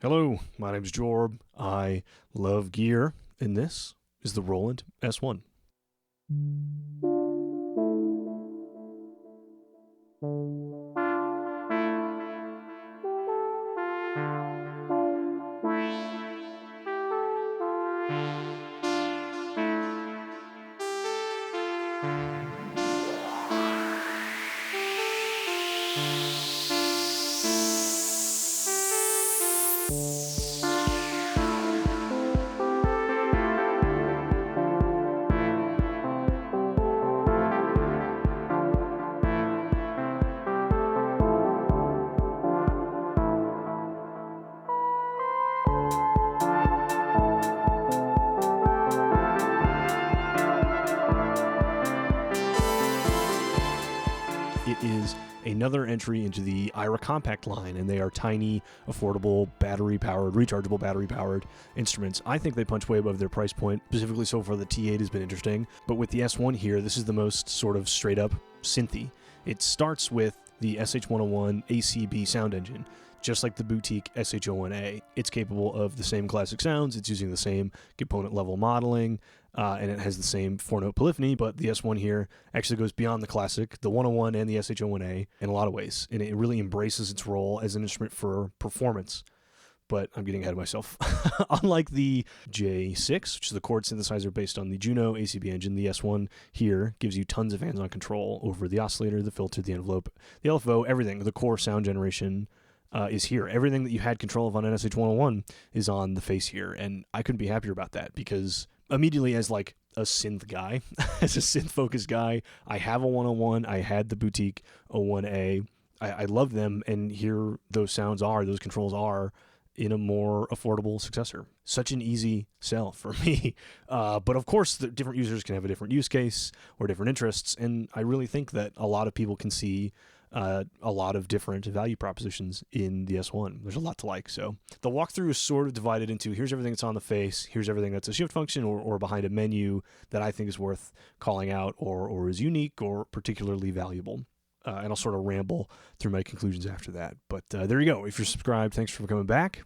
Hello, my name's Jorb. I love gear, and this is the Roland S-1. It is another entry into the Aira Compact line, and they are tiny, affordable, battery-powered, rechargeable battery-powered instruments. I think they punch way above their price point. Specifically so far, the T8 has been interesting. But with the S1 here, this is the most sort of straight-up synthy. It starts with the SH-101 ACB sound engine, just like the boutique SH-01A. It's capable of the same classic sounds, it's using the same component-level modeling, and it has the same 4-note polyphony, but the S1 here actually goes beyond the classic, the 101 and the SH-01A in a lot of ways, and it really embraces its role as an instrument for performance. But I'm getting ahead of myself. Unlike the J6, which is the chord synthesizer based on the Juno ACB engine, the S1 here gives you tons of hands-on control over the oscillator, the filter, the envelope, the LFO, everything. The core sound generation is here. Everything that you had control of on an SH-101 is on the face here, and I couldn't be happier about that because immediately as like a synth guy, as a synth-focused guy, I have a 101, I had the boutique 01A, I love them, and here those sounds are, those controls are in a more affordable successor. Such an easy sell for me. But of course, the different users can have a different use case or different interests, and I really think that a lot of people can see a lot of different value propositions in the S1. There's a lot to like. So the walkthrough is sort of divided into here's everything that's on the face, here's everything that's a shift function or behind a menu that I think is worth calling out or is unique or particularly valuable. And I'll sort of ramble through my conclusions after that. But there you go. If you're subscribed, thanks for coming back.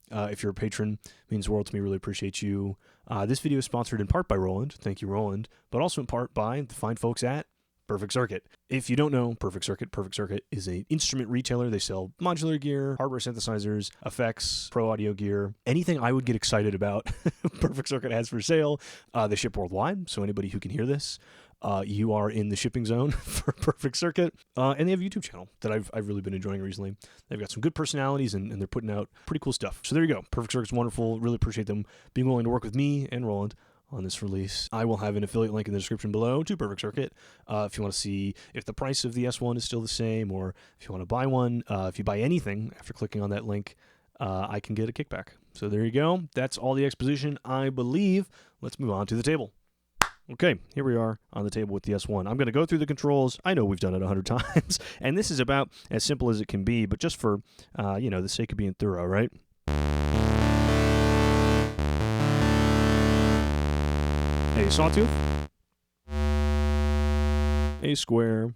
If you're a patron, it means the world to me. Really appreciate you. This video is sponsored in part by Roland. Thank you, Roland. But also in part by the fine folks at Perfect Circuit. If you don't know Perfect Circuit is an instrument retailer. They sell modular gear, hardware synthesizers, effects, pro audio gear, anything I would get excited about. Perfect Circuit has for sale. They ship worldwide, so anybody who can hear this, you are in the shipping zone for Perfect Circuit. And they have a YouTube channel that I've really been enjoying recently. They've got some good personalities, and they're putting out pretty cool stuff. So there you go. Perfect Circuit's wonderful. Really appreciate them being willing to work with me and Roland on this release. I will have an affiliate link in the description below to Perfect Circuit if you want to see if the price of the S1 is still the same, or if you want to buy one. If you buy anything after clicking on that link, I can get a kickback. So there you go. That's all the exposition, I believe. Let's move on to the table. Okay, here we are on the table with the S1. I'm going to go through the controls. I know we've done it 100 times, and this is about as simple as it can be, but just for, the sake of being thorough, right? A sawtooth, a square,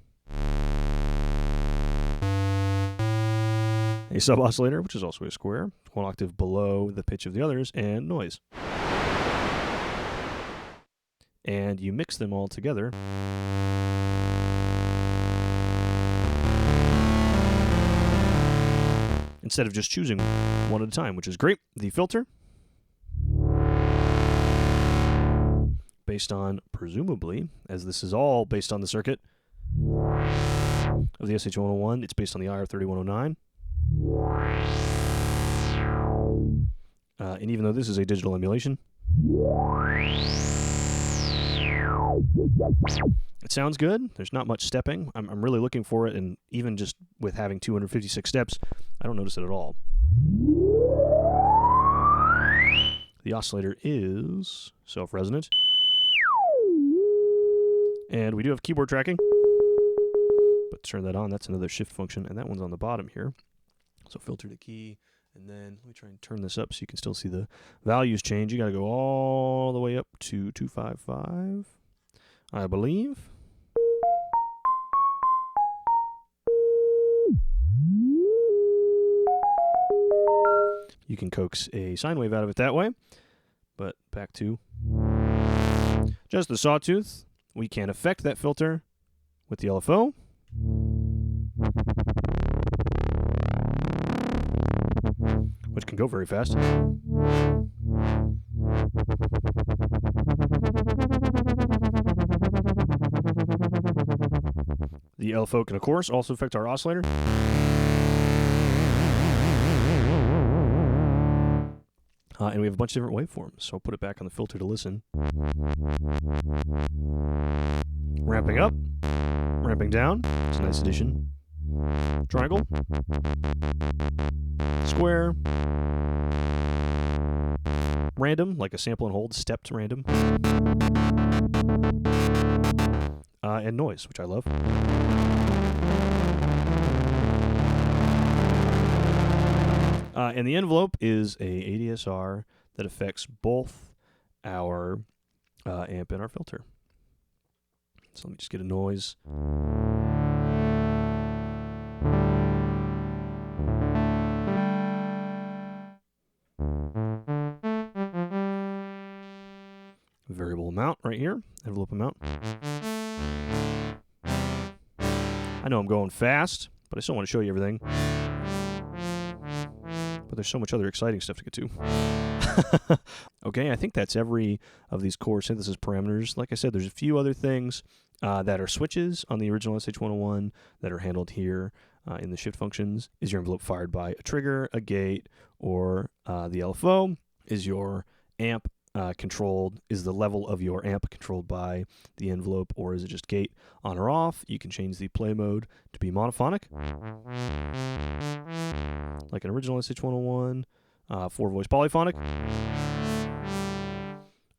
a sub-oscillator, which is also a square, one octave below the pitch of the others, and noise. And you mix them all together. Instead of just choosing one at a time, which is great. The filter, based on, presumably, as this is all based on the circuit of the SH-101, it's based on the IR3109. And even though this is a digital emulation, it sounds good. There's not much stepping. I'm really looking for it, and even just with having 256 steps, I don't notice it at all. The oscillator is self-resonant. And we do have keyboard tracking. But to turn that on, that's another shift function, and that one's on the bottom here. So filter to key, and then let me try and turn this up so you can still see the values change. You got to go all the way up to 255, I believe. You can coax a sine wave out of it that way. But back to just the sawtooth. We can affect that filter with the LFO. Which can go very fast. The LFO can, of course, also affect our oscillator. And we have a bunch of different waveforms, so I'll put it back on the filter to listen. Ramping up, ramping down. It's a nice addition. Triangle. Square. Random, like a sample and hold, stepped random. And noise, which I love. And the envelope is a ADSR that affects both our amp and our filter. So let me just get a noise. Variable amount right here, envelope amount. I know I'm going fast, but I still want to show you everything. But there's so much other exciting stuff to get to. Okay, I think that's every of these core synthesis parameters. Like I said, there's a few other things that are switches on the original SH-101 that are handled here in the shift functions. Is your envelope fired by a trigger, a gate, or the LFO? Is your amp controlled? Is the level of your amp controlled by the envelope, or is it just gate on or off? You can change the play mode to be monophonic, like an original SH-101, 4-voice polyphonic,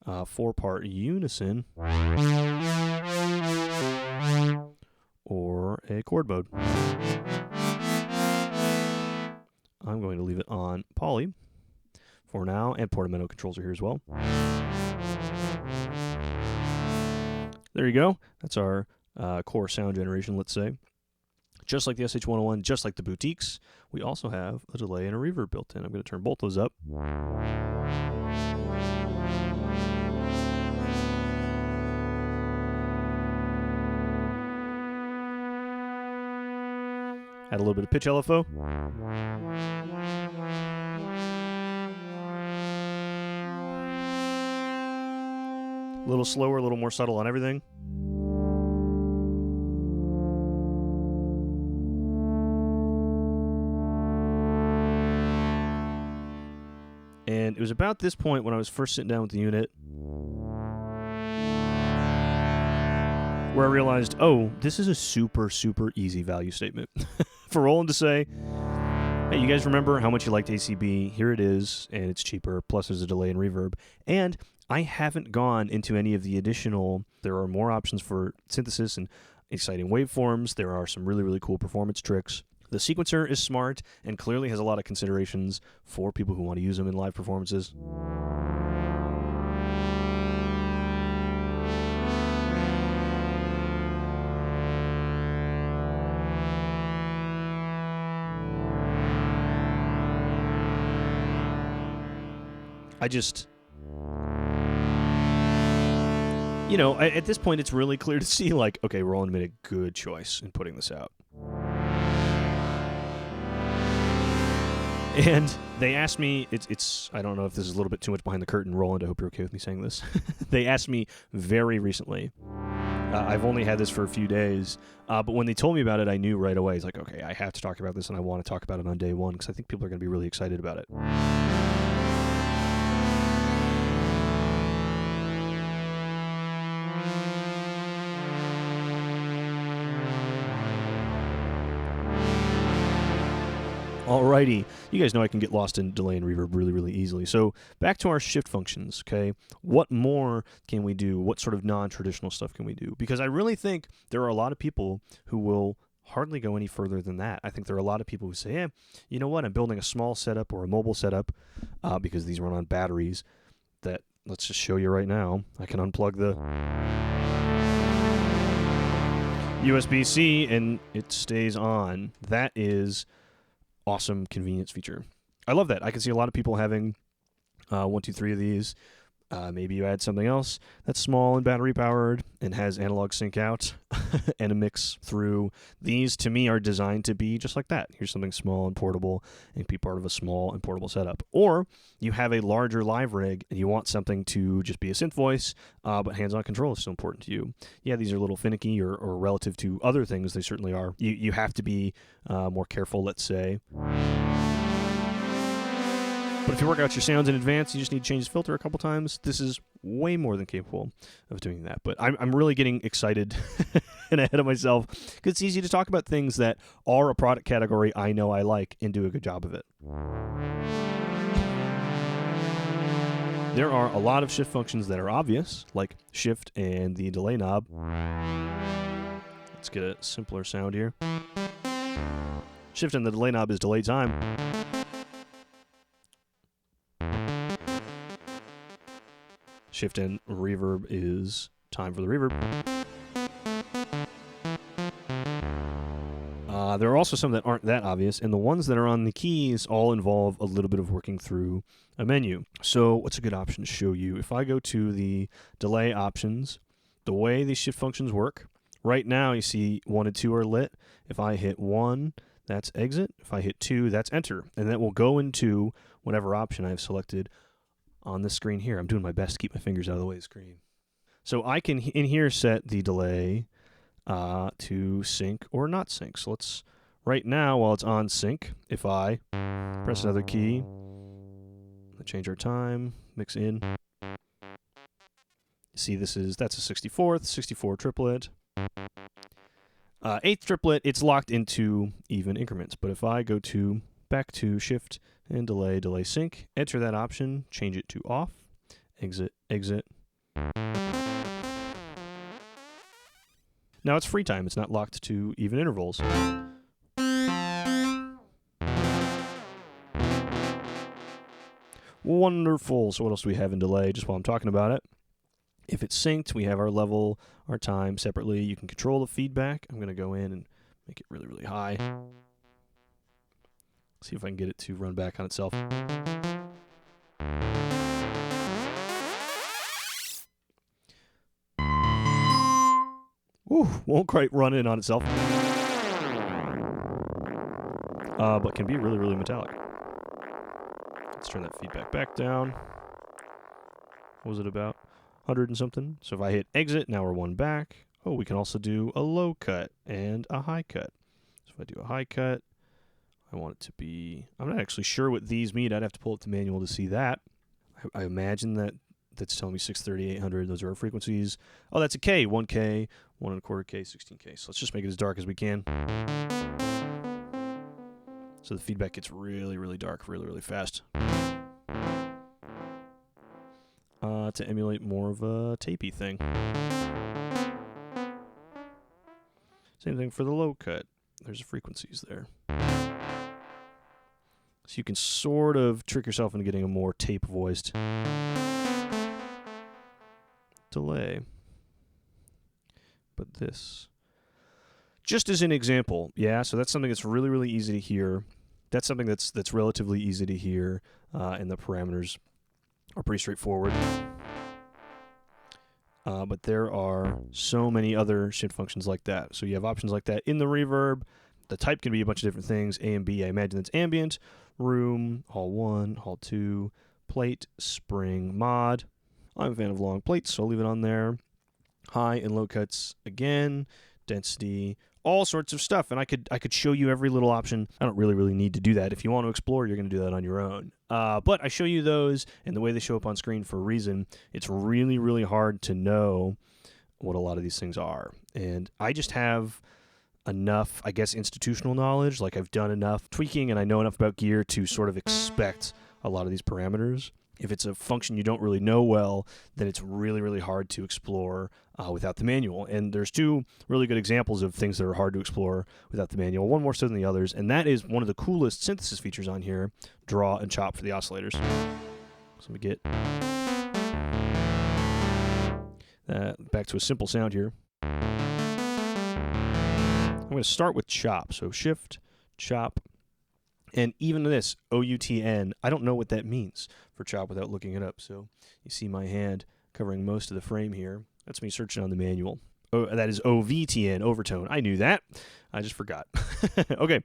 4-part unison, or a chord mode. I'm going to leave it on poly for now, and portamento controls are here as well. There you go. That's our core sound generation, let's say. Just like the SH-101, just like the boutiques, we also have a delay and a reverb built in. I'm going to turn both those up. Add a little bit of pitch LFO. A little slower, a little more subtle on everything. And it was about this point when I was first sitting down with the unit where I realized, oh, this is a super, super easy value statement for Roland to say, hey, you guys remember how much you liked ACB? Here it is, and it's cheaper, plus there's a delay and reverb. And I haven't gone into any of the additional, there are more options for synthesis and exciting waveforms. There are some really, really cool performance tricks. The sequencer is smart and clearly has a lot of considerations for people who want to use them in live performances. You know, at this point, it's really clear to see, like, okay, Roland made a good choice in putting this out. And they asked me, I don't know if this is a little bit too much behind the curtain, Roland, I hope you're okay with me saying this. They asked me very recently. I've only had this for a few days, but when they told me about it, I knew right away. It's like, okay, I have to talk about this, and I want to talk about it on day one, because I think people are going to be really excited about it. Alrighty, you guys know I can get lost in delay and reverb really, really easily. So back to our shift functions, okay? What more can we do? What sort of non-traditional stuff can we do? Because I really think there are a lot of people who will hardly go any further than that. I think there are a lot of people who say, hey, you know what? I'm building a small setup or a mobile setup because these run on batteries that, let's just show you right now. I can unplug the USB-C and it stays on. That is awesome convenience feature. I love that. I can see a lot of people having 1, 2, 3 of these. Maybe you add something else that's small and battery powered and has analog sync out and a mix through. These, to me, are designed to be just like that. Here's something small and portable and be part of a small and portable setup. Or you have a larger live rig and you want something to just be a synth voice, but hands-on control is still important to you. Yeah, these are a little finicky or relative to other things, they certainly are. You have to be more careful, let's say. But if you work out your sounds in advance, you just need to change the filter a couple times. This is way more than capable of doing that. But I'm really getting excited and ahead of myself because it's easy to talk about things that are a product category I know I like and do a good job of it. There are a lot of shift functions that are obvious, like shift and the delay knob. Let's get a simpler sound here. Shift and the delay knob is delay time. Shift and reverb is time for the reverb. There are also some that aren't that obvious, and the ones that are on the keys all involve a little bit of working through a menu. So what's a good option to show you? If I go to the delay options, the way these shift functions work, right now you see 1 and 2 are lit. If I hit 1, that's exit. If I hit 2, that's enter. And that will go into whatever option I've selected on this screen here. I'm doing my best to keep my fingers out of the way of the screen. So I can, in here, set the delay to sync or not sync. So let's, right now, while it's on sync, if I press another key, change our time, mix in. See, that's a 64th, 64 triplet. 8th triplet, it's locked into even increments. But if I go to back to shift and delay sync, enter that option, change it to off, exit. Now it's free time, it's not locked to even intervals. Wonderful. So what else do we have in delay, just while I'm talking about it? If it's synced, we have our level, our time separately. You can control the feedback. I'm going to go in and make it really, really high. See if I can get it to run back on itself. Ooh, won't quite run in on itself. But can be really, really metallic. Let's turn that feedback back down. What was it about? 100 and something. So if I hit exit, now we're 1 back. Oh, we can also do a low cut and a high cut. So if I do a high cut, I want it to be, I'm not actually sure what these mean. I'd have to pull up the manual to see that. I imagine that's telling me 630, 800. Those are our frequencies. Oh, that's a K. 1K, 1.25K, 16K. So let's just make it as dark as we can. So the feedback gets really, really dark, really, really fast. To emulate more of a tapey thing. Same thing for the low cut. There's frequencies there. So you can sort of trick yourself into getting a more tape-voiced delay. But this, just as an example, yeah, so that's something that's really, really easy to hear. That's something that's relatively easy to hear, and the parameters are pretty straightforward. But there are so many other shift functions like that. So you have options like that in the reverb. The type can be a bunch of different things. A and B, I imagine that's ambient, room, hall 1, hall 2, plate, spring, mod. I'm a fan of long plates, so I'll leave it on there. High and low cuts again, density, all sorts of stuff. And I could show you every little option. I don't really need to do that. If you want to explore, you're going to do that on your own. But I show you those, and the way they show up on screen for a reason. It's really, really hard to know what a lot of these things are. And I just have enough, I guess, institutional knowledge. Like I've done enough tweaking, and I know enough about gear to sort of expect a lot of these parameters. If it's a function you don't really know well, then it's really, really hard to explore without the manual. And there's 2 really good examples of things that are hard to explore without the manual, one more so than the others, and that is one of the coolest synthesis features on here, draw and chop for the oscillators. So let me get back to a simple sound here. I'm going to start with chop. So shift, chop, And even this, OUTN, I don't know what that means for chop without looking it up. So you see my hand covering most of the frame here. That's me searching on the manual. Oh, that is OVTN, overtone. I knew that. I just forgot. Okay,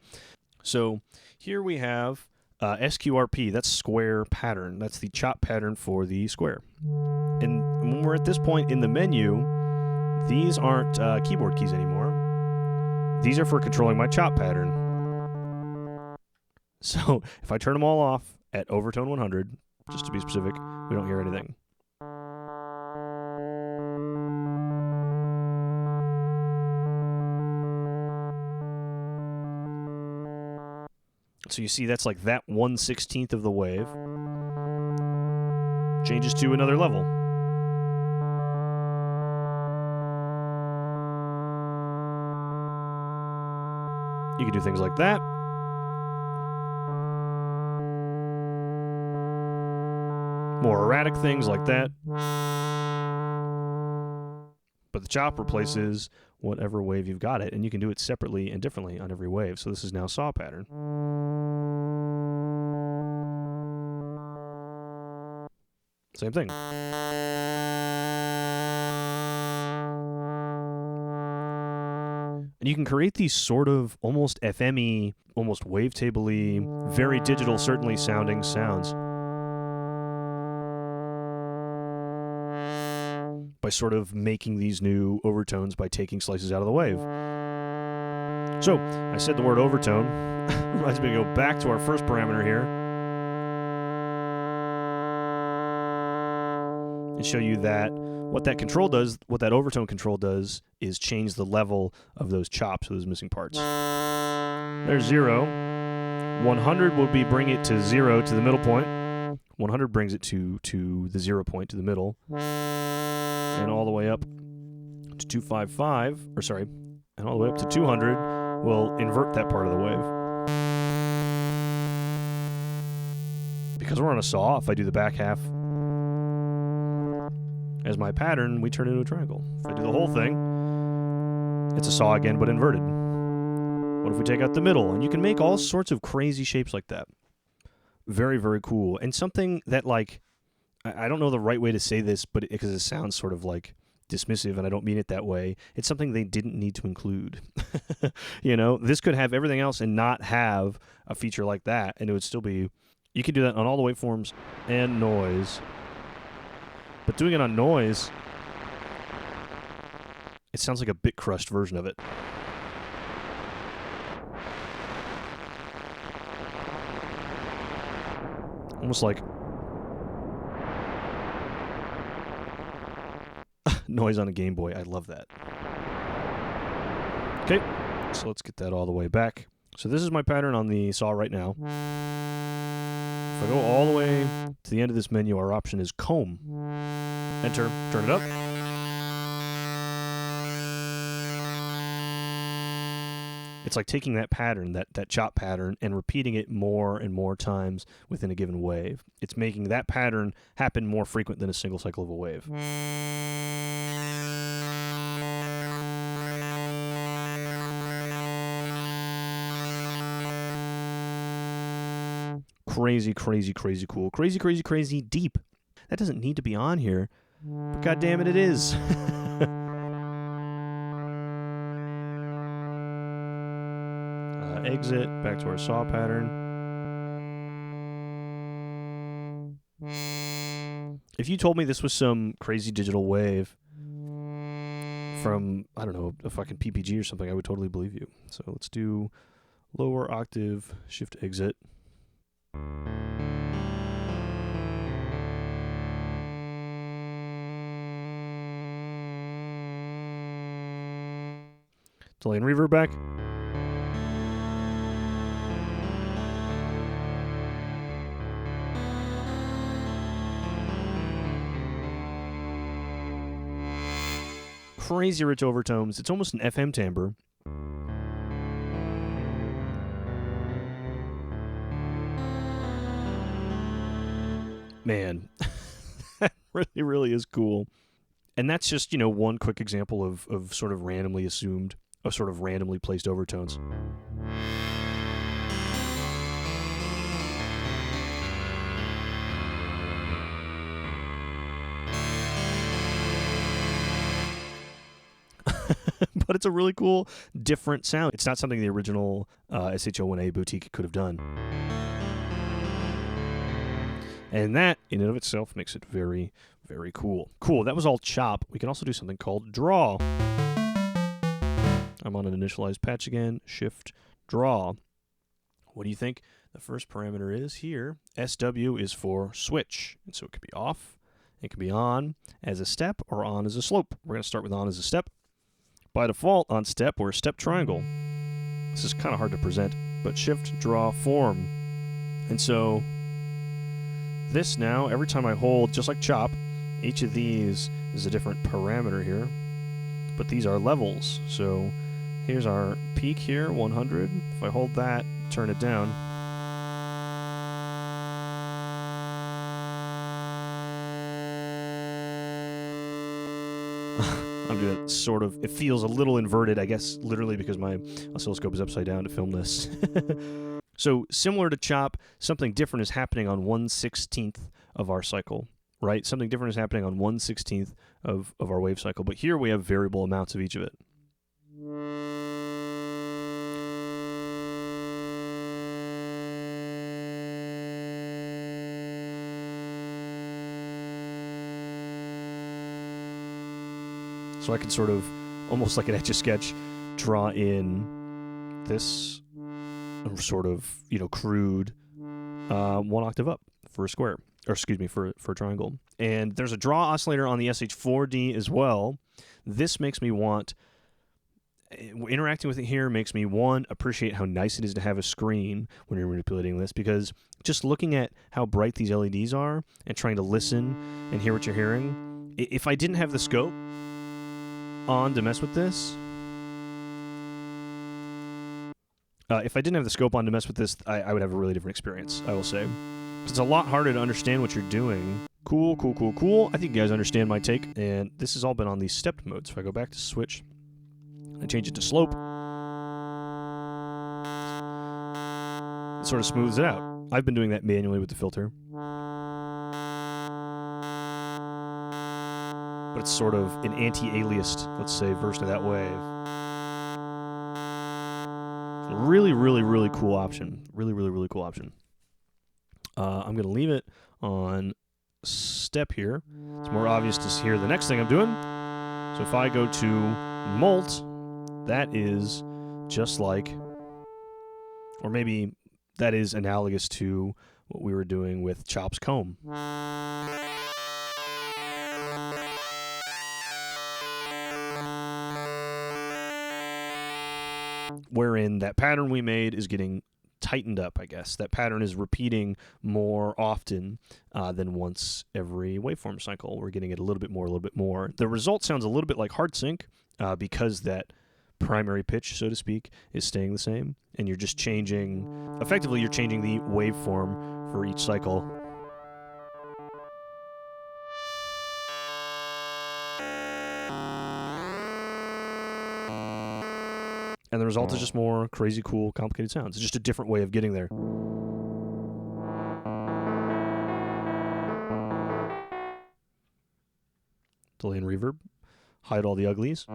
so here we have SQRP. That's square pattern. That's the chop pattern for the square. And when we're at this point in the menu, these aren't keyboard keys anymore. These are for controlling my chop pattern. So if I turn them all off at overtone 100, just to be specific, we don't hear anything. So you see that's like that 1/16th of the wave changes to another level. You can do things like that. More erratic things like that. But the chop replaces whatever wave you've got it, and you can do it separately and differently on every wave. So this is now saw pattern. Same thing. And you can create these sort of almost FM-y, almost wavetable-y, very digital, certainly sounding sounds by sort of making these new overtones by taking slices out of the wave. So, I said the word overtone. Reminds me to go back to our first parameter here and show you that what that control does, what that overtone control does, is change the level of those chops, those missing parts. There's 0. 100 would be bring it to 0 to the middle point. 100 brings it to the 0 point, to the middle. And all the way up to 255, or sorry, and all the way up to 200 will invert that part of the wave. Because we're on a saw, if I do the back half as my pattern, we turn it into a triangle. If I do the whole thing, it's a saw again, but inverted. What if we take out the middle? And you can make all sorts of crazy shapes like that. Very, very cool. And something that, like, I don't know the right way to say this, but because it sounds sort of like dismissive, and I don't mean it that way. It's something they didn't need to include. You know, this could have everything else and not have a feature like that, and it would still be. You can do that on all the waveforms and noise, but doing it on noise, it sounds like a bit crushed version of it. Almost like noise on a Game Boy. I love that. Okay, so let's get that all the way back. So this is my pattern on the saw right now. If I go all the way to the end of this menu, our option is comb. Enter, turn it up. It's like taking that pattern, that chop pattern, and repeating it more and more times within a given wave. It's making that pattern happen more frequent than a single cycle of a wave. Crazy, crazy, crazy cool. Crazy, crazy, crazy deep. That doesn't need to be on here, but God damn it, it is. Exit, back to our saw pattern. If you told me this was some crazy digital wave from, I don't know, a fucking PPG or something, I would totally believe you. So let's do lower octave, shift exit. Delay and reverb back. Crazy rich overtones. It's almost an FM timbre. Man, that really, really is cool. And that's just, you know, one quick example of sort of randomly assumed, of sort of randomly placed overtones. but it's a really cool, different sound. It's not something the original SH-01A Boutique could have done. And that, in and of itself, makes it very, very cool. Cool, that was all chop. We can also do something called draw. I'm on an initialized patch again, shift, draw. What do you think the first parameter is here? SW is for switch, and so it could be off, it can be on as a step or on as a slope. We're going to start with on as a step. By default, on step, we're a step triangle. This is kind of hard to present, but shift, draw, form. And so this now, every time I hold, just like chop, each of these is a different parameter here, but these are levels. So here's our peak here, 100. If I hold that, turn it down, I'm doing it sort of, it feels a little inverted, I guess, literally because my oscilloscope is upside down to film this. So similar to chop, something different is happening on 1/16 of our cycle, right? Something different is happening on 1/16 of our wave cycle, but here we have variable amounts of each of it. So I can sort of, almost like an Etch-a-Sketch, draw in this sort of, you know, crude 1 octave up for a square, or excuse me, for a triangle. And there's a draw oscillator on the SH4D as well. This makes me want, interacting with it here makes me, one, appreciate how nice it is to have a screen when you're manipulating this, because just looking at how bright these LEDs are and trying to listen and hear what you're hearing, if I didn't have the scope on to mess with this, I would have a really different experience, I will say. It's a lot harder to understand what you're doing. Cool, cool, cool, cool. I think you guys understand my take, and this has all been on these stepped modes. If I go back to switch, I change it to slope, it sort of smooths it out. I've been doing that manually with the filter, but it's sort of an anti-aliased, let's say, version of that wave. Really, really, really cool option. Really, really, really cool option. I'm going to leave it on step here. It's more obvious to hear the next thing I'm doing. So if I go to molt, that is just like, or maybe that is analogous to what we were doing with chop's comb. Wherein that pattern we made is getting tightened up, I guess. That pattern is repeating more often than once every waveform cycle. We're getting it a little bit more. The result sounds a little bit like hard sync because that primary pitch, so to speak, is staying the same. And you're just changing, effectively you're changing the waveform for each cycle. And the result is just more crazy, cool, complicated sounds. It's just a different way of getting there. Delay and reverb. Hide all the uglies.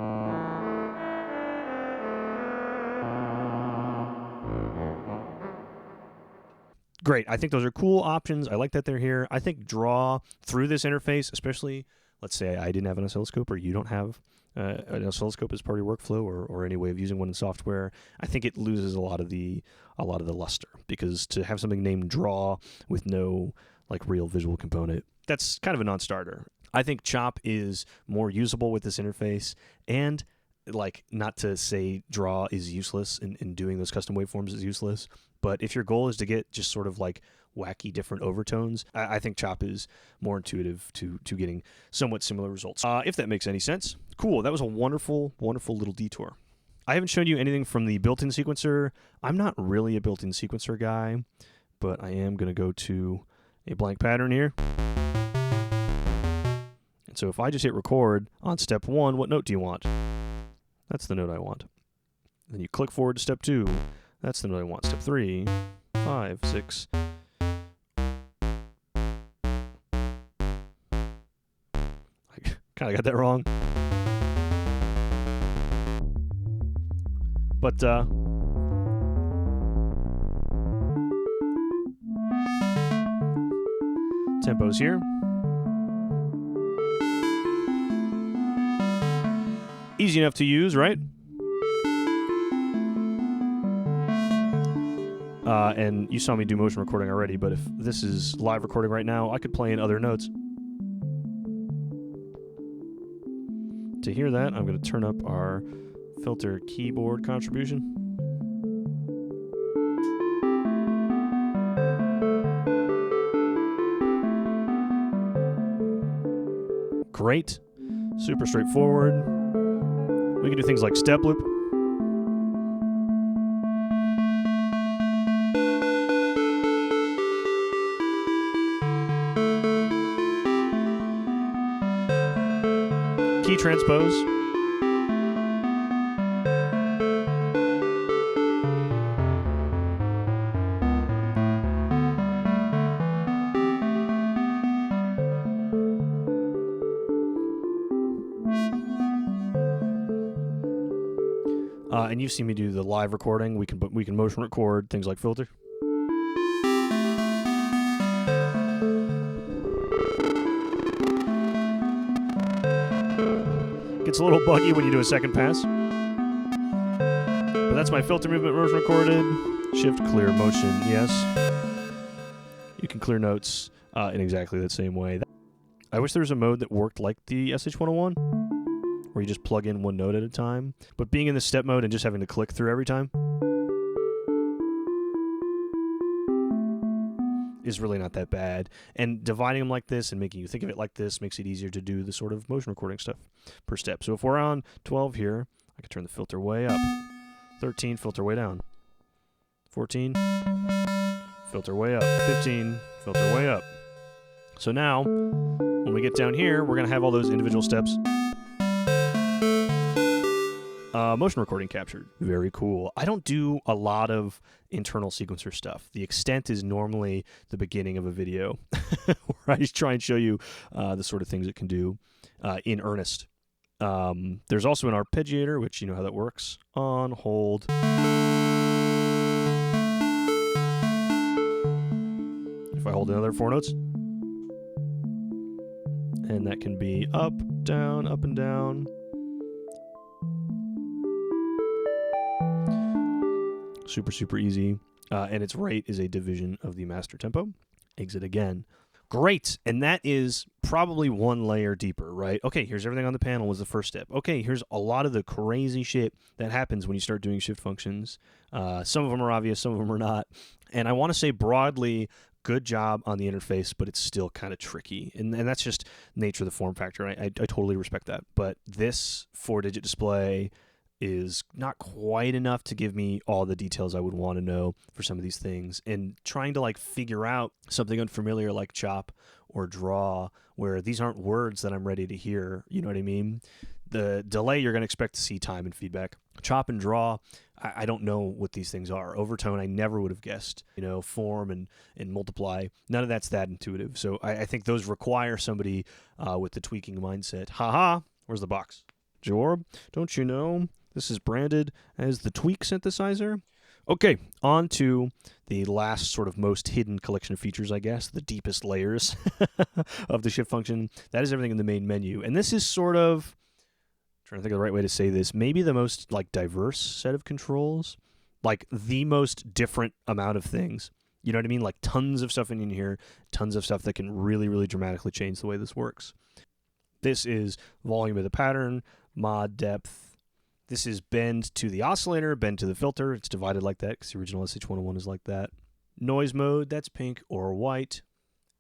Great. I think those are cool options. I like that they're here. I think draw through this interface, especially, let's say I didn't have an oscilloscope or you don't have an oscilloscope as part of your workflow, or any way of using one in software. I think it loses a lot of the luster, because to have something named draw with no like real visual component, that's kind of a non-starter. I think chop is more usable with this interface, and like, not to say draw is useless and doing those custom waveforms is useless, but if your goal is to get just sort of like wacky different overtones, I think chop is more intuitive to getting somewhat similar results, if that makes any sense. Cool, that was a wonderful, wonderful little detour. I haven't shown you anything from the built-in sequencer. I'm not really a built-in sequencer guy, but I am going to go to a blank pattern here. And so if I just hit record on step 1, what note do you want? That's the note I want. Then you click forward to step 2. That's the note I want. Step 3, 5, 6. I kind of got that wrong. But tempo's here. Easy enough to use, right? And you saw me do motion recording already, but if this is live recording right now, I could play in other notes. To hear that, I'm going to turn up our filter keyboard contribution. Great. Super straightforward. We can do things like step loop. Key transpose. And you've seen me do the live recording. We can motion record things like filter. Gets a little buggy when you do a second pass. But that's my filter movement motion recorded. Shift clear motion, yes. You can clear notes in exactly the same way. I wish there was a mode that worked like the SH-101, where you just plug in one note at a time. But being in the step mode and just having to click through every time is really not that bad. And dividing them like this and making you think of it like this makes it easier to do the sort of motion recording stuff per step. So if we're on 12 here, I can turn the filter way up. 13, filter way down. 14, filter way up. 15, filter way up. So now, when we get down here, we're going to have all those individual steps motion recording captured. Very cool. I don't do a lot of internal sequencer stuff. The extent is normally the beginning of a video where I just try and show you the sort of things it can do in earnest. There's also an arpeggiator, which you know how that works. On, hold. If I hold another 4 notes. And that can be up, down, up and down. Super, super easy. And its rate is a division of the master tempo. Exit again. Great. And that is probably one layer deeper, right? Okay, here's everything on the panel was the first step. Okay, here's a lot of the crazy shit that happens when you start doing shift functions. Some of them are obvious, some of them are not. And I want to say broadly, good job on the interface, but it's still kind of tricky. And that's just nature of the form factor. I totally respect that. But this 4-digit display is not quite enough to give me all the details I would want to know for some of these things. And trying to like figure out something unfamiliar like chop or draw, where these aren't words that I'm ready to hear, you know what I mean? The delay, you're going to expect to see time and feedback. Chop and draw, I don't know what these things are. Overtone, I never would have guessed. You know, form and multiply, none of that's that intuitive. So I think those require somebody with the tweaking mindset. Haha, where's the box? Jorb, don't you know this is branded as the tweak synthesizer? Okay, on to the last sort of most hidden collection of features, I guess, the deepest layers of the shift function. That is everything in the main menu. And this is sort of, trying to think of the right way to say this, maybe the most like diverse set of controls, like the most different amount of things. You know what I mean? Like tons of stuff in here, tons of stuff that can really, really dramatically change the way this works. This is volume of the pattern, mod depth. This is bend to the oscillator, bend to the filter. It's divided like that because the original SH-101 is like that. Noise mode, that's pink or white.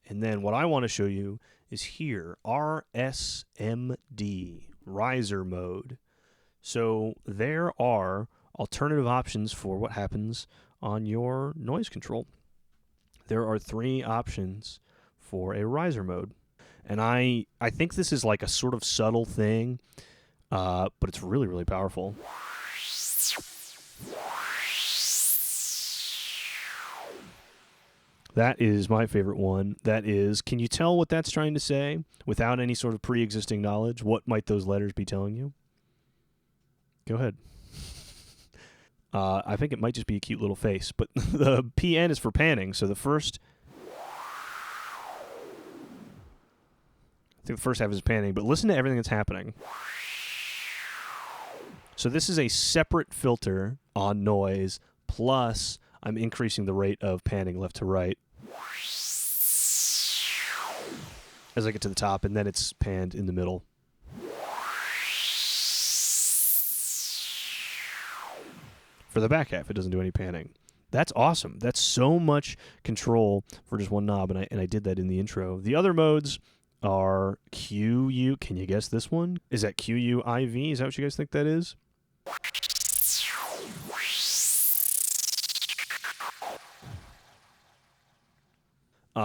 And then what I want to show you is here, RSMD, riser mode. So there are alternative options for what happens on your noise control. There are 3 options for a riser mode. And I think this is like a sort of subtle thing, but it's really, really powerful. That is my favorite one. That is, can you tell what that's trying to say without any sort of pre-existing knowledge? What might those letters be telling you? Go ahead. I think it might just be a cute little face, but the PN is for panning. So the first half is panning, but listen to everything that's happening. So this is a separate filter on noise, plus I'm increasing the rate of panning left to right as I get to the top, and then it's panned in the middle. For the back half, it doesn't do any panning. That's awesome. That's so much control for just one knob, and I did that in the intro. The other modes are QU. Can you guess this one? Is that QUIV? Is that what you guys think that is?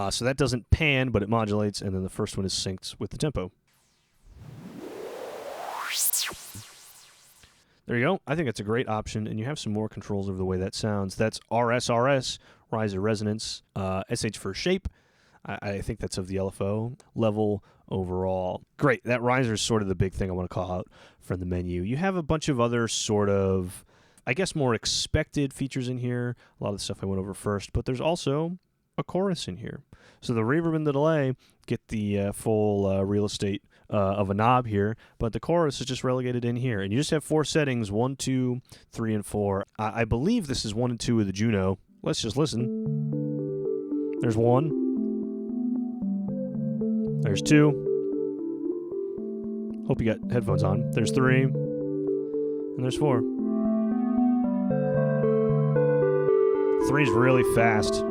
So that doesn't pan, but it modulates, and then the first one is synced with the tempo. There you go. I think that's a great option, and you have some more controls over the way that sounds. That's RSRS, riser resonance, SH for shape. I think that's of the LFO level overall. Great. That riser is sort of the big thing I want to call out from the menu. You have a bunch of other sort of, I guess, more expected features in here. A lot of the stuff I went over first, but there's also a chorus in here. So the reverb and the delay get the full real estate of a knob here, but the chorus is just relegated in here. And you just have 4 settings, 1, 2, 3, and 4. I believe this is 1 and 2 of the Juno. Let's just listen. There's 1. There's 2. Hope you got headphones on. There's 3. And there's 4. 3 is really fast.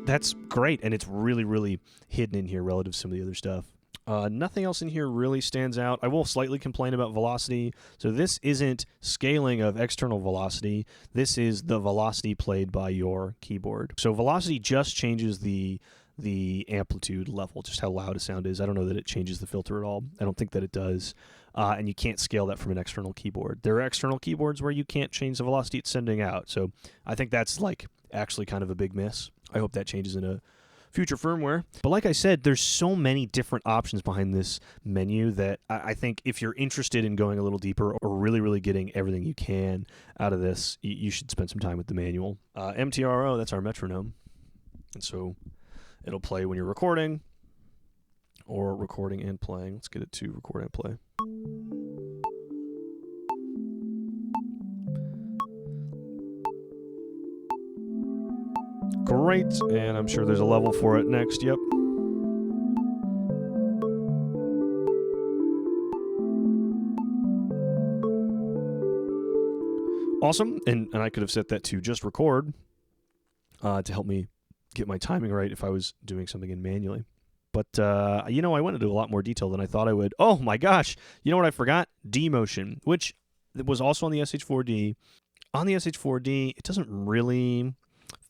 That's great, and it's really, really hidden in here relative to some of the other stuff. Nothing else in here really stands out. I will slightly complain about velocity. So this isn't scaling of external velocity. This is the velocity played by your keyboard. So velocity just changes the amplitude level, just how loud a sound is. I don't know that it changes the filter at all. I don't think that it does. And you can't scale that from an external keyboard. There are external keyboards where you can't change the velocity it's sending out. So I think that's like actually kind of a big miss. I hope that changes in a future firmware. But like I said, there's so many different options behind this menu that I think if you're interested in going a little deeper or really, really getting everything you can out of this, you should spend some time with the manual. MTRO, that's our metronome. And so it'll play when you're recording or recording and playing. Let's get it to record and play. Great, and I'm sure there's a level for it next. Yep. Awesome, and I could have set that to just record to help me get my timing right if I was doing something in manually. But, I went into a lot more detail than I thought I would. Oh my gosh, you know what I forgot? D-Motion, which was also on the SH4D. On the SH4D, it doesn't really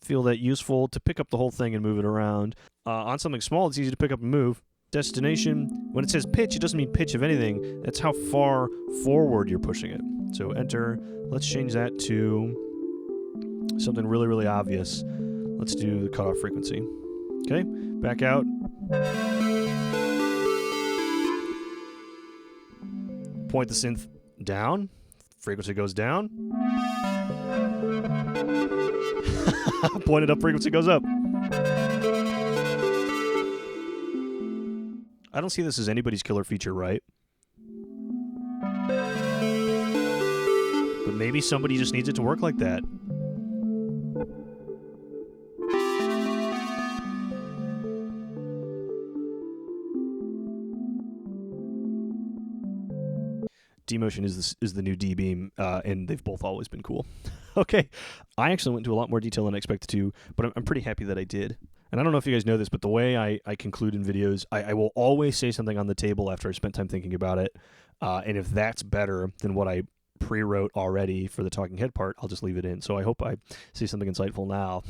feel that useful to pick up the whole thing and move it around. On something small, it's easy to pick up and move. Destination, when it says pitch, it doesn't mean pitch of anything. That's how far forward you're pushing it. So enter. Let's change that to something really, really obvious. Let's do the cutoff frequency. Okay, back out. Point the synth down. Frequency goes down. Point it up, frequency goes up. I don't see this as anybody's killer feature, right? But maybe somebody just needs it to work like that. D-Motion is the new D-Beam, and they've both always been cool. Okay, I actually went into a lot more detail than I expected to, but I'm pretty happy that I did. And I don't know if you guys know this, but the way I conclude in videos, I will always say something on the table after I spent time thinking about it, and if that's better than what I pre-wrote already for the talking head part, I'll just leave it in. So I hope I say something insightful now.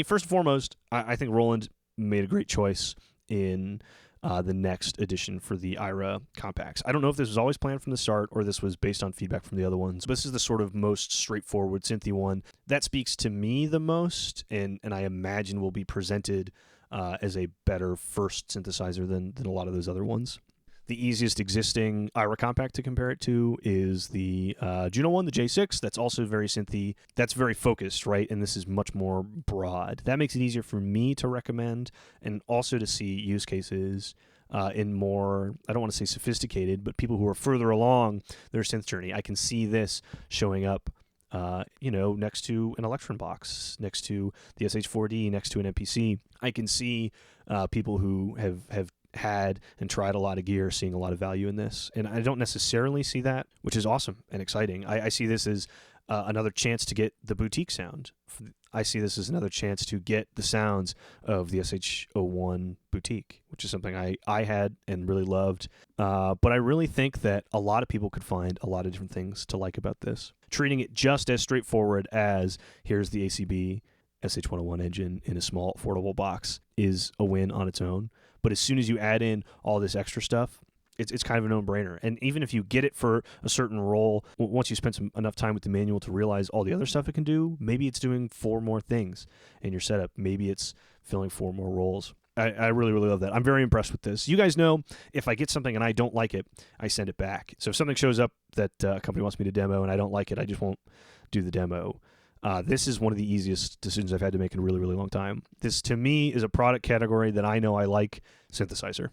First and foremost, I think Roland made a great choice in the next edition for the Aira Compacts. I don't know if this was always planned from the start or this was based on feedback from the other ones. This is the sort of most straightforward synthy one that speaks to me the most, and I imagine will be presented as a better first synthesizer than a lot of those other ones. The easiest existing Aira Compact to compare it to is the Juno one, the J6. That's also very synthy. That's very focused, right? And this is much more broad. That makes it easier for me to recommend and also to see use cases in more, I don't want to say sophisticated, but people who are further along their synth journey. I can see this showing up, next to an Electron box, next to the SH4D, next to an MPC. I can see people who have had and tried a lot of gear seeing a lot of value in this. And I don't necessarily see that, which is awesome and exciting. I see this as another chance to get the boutique sound. I see this as another chance to get the sounds of the SH01 boutique, which is something I had and really loved. But I really think that a lot of people could find a lot of different things to like about this. Treating it just as straightforward as here's the ACB SH101 engine in a small, affordable box is a win on its own. But as soon as you add in all this extra stuff, it's kind of a no-brainer. And even if you get it for a certain role, once you spend enough time with the manual to realize all the other stuff it can do, maybe it's doing 4 more things in your setup. Maybe it's filling 4 more roles. I really, really love that. I'm very impressed with this. You guys know if I get something and I don't like it, I send it back. So if something shows up that a company wants me to demo and I don't like it, I just won't do the demo. This is one of the easiest decisions I've had to make in a really, really long time. This, to me, is a product category that I know I like, synthesizer.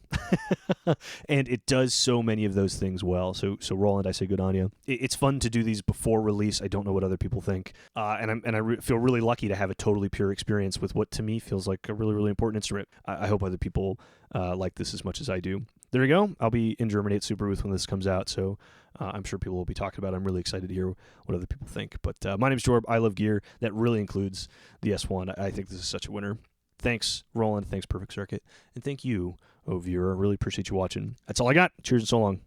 And it does so many of those things well. So Roland, I say good on you. It's fun to do these before release. I don't know what other people think. And I feel really lucky to have a totally pure experience with what, to me, feels like a really, really important instrument. I hope other people like this as much as I do. There you go. I'll be in Germany at Superbooth when this comes out, so I'm sure people will be talking about it. I'm really excited to hear what other people think. But my name's Jorb. I love gear. That really includes the S1. I think this is such a winner. Thanks, Roland. Thanks, Perfect Circuit. And thank you, viewer. I really appreciate you watching. That's all I got. Cheers and so long.